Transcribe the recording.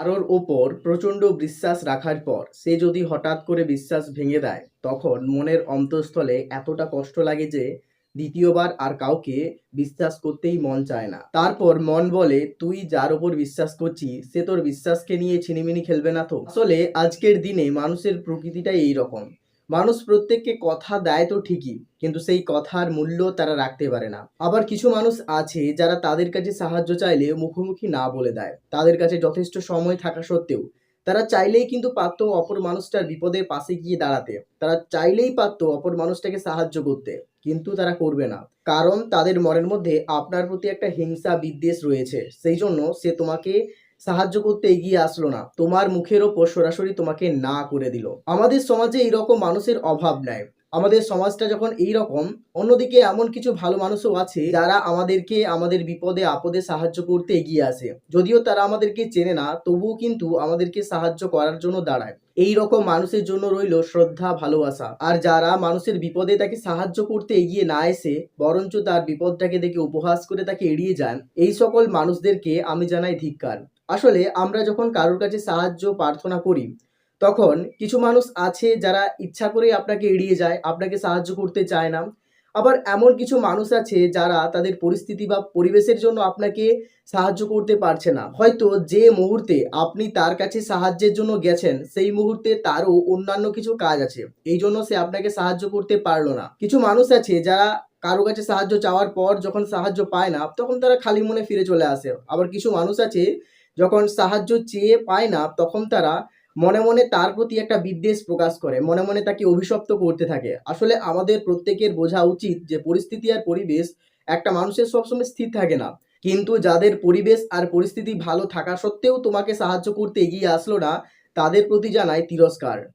কারোর ওপর প্রচণ্ড বিশ্বাস রাখার পর সে যদি হঠাৎ করে বিশ্বাস ভেঙে দেয়, তখন মনের অন্তঃস্থলে এতটা কষ্ট লাগে যে দ্বিতীয়বার আর কাউকে বিশ্বাস করতেই মন চায় না। তারপর মন বলে, তুই যার ওপর বিশ্বাস করছিস সে তোর বিশ্বাসকে নিয়ে ছিনিমিনি খেলবে না তো। আসলে আজকের দিনে মানুষের প্রকৃতিটাই এইরকম। মানুষ প্রত্যেককে কথা দেয় তো ঠিকই, কিন্তু সেই কথার মূল্য তারা রাখতে পারে না। আবার কিছু মানুষ আছে যারা তাদের কাছে সাহায্য চাইলে মুখোমুখি না বলে দেয়। তাদের কাছে যথেষ্ট সময় থাকা সত্ত্বেও তারা চাইলেই কিন্তু পারতো অপর মানুষটার বিপদের পাশে গিয়ে দাঁড়াতে। তারা চাইলেই পারতো অপর মানুষটাকে সাহায্য করতে, কিন্তু তারা করবে না। কারণ তাদের মনের মধ্যে আপনার প্রতি একটা হিংসা বিদ্বেষ রয়েছে। সেই জন্য সে তোমাকে সাহায্য করতে এগিয়ে আসলো না, তোমার মুখের ওপর সরাসরি তোমাকে না করে দিল। আমাদের সমাজে এইরকম মানুষের অভাব নাই। আমাদের সমাজটা যখন এইরকম, অন্যদিকে এমন কিছু ভালো মানুষও আছে যারা আমাদেরকে আমাদের বিপদে আপদে সাহায্য করতে এগিয়ে আসে। যদিও তারা আমাদেরকে চেনে না, তবুও কিন্তু আমাদেরকে সাহায্য করার জন্য দাঁড়ায়। এই রকম মানুষের জন্য রইল শ্রদ্ধা, ভালোবাসা। আর যারা মানুষের বিপদে তাকে সাহায্য করতে এগিয়ে না এসে বরঞ্চ তার বিপদটাকে দেখে উপহাস করে তাকে এড়িয়ে যান, এই সকল মানুষদেরকে আমি জানাই ধিক্কার। আসলে আমরা যখন কারোর কাছে সাহায্য প্রার্থনা করি, তখন কিছু মানুষ আছে যারা ইচ্ছা করে আপনাকে এড়িয়ে যায়, আপনাকে সাহায্য করতে চায় না। আবার এমন কিছু মানুষ আছে যারা তাদের পরিস্থিতি বা পরিবেশের জন্য আপনাকে সাহায্য করতে পারছে না। হয়তো যে মুহূর্তে আপনি তার কাছে সাহায্যের জন্য গেছেন, সেই মুহূর্তে তারও অন্যান্য কিছু কাজ আছে, এই জন্য সে আপনাকে সাহায্য করতে পারলো না। কিছু মানুষ আছে যারা কারো কাছে সাহায্য চাওয়ার পর যখন সাহায্য পায় না, তখন তারা খালি মনে ফিরে চলে আসে। আবার কিছু মানুষ আছে যখন সাহায্য চেয়ে পায় না, তখন তারা মনে মনে তার প্রতি একটা বিদ্বেষ প্রকাশ করে, মনে মনে তাকে অভিশপ্ত করতে থাকে। আসলে আমাদের প্রত্যেকের বোঝা উচিত যে পরিস্থিতি আর পরিবেশ একটা মানুষের সবসময় স্থির থাকে না। কিন্তু যাদের পরিবেশ আর পরিস্থিতি ভালো থাকা সত্ত্বেও তোমাকে সাহায্য করতে এগিয়ে আসলো না, তাদের প্রতি জানাই তিরস্কার।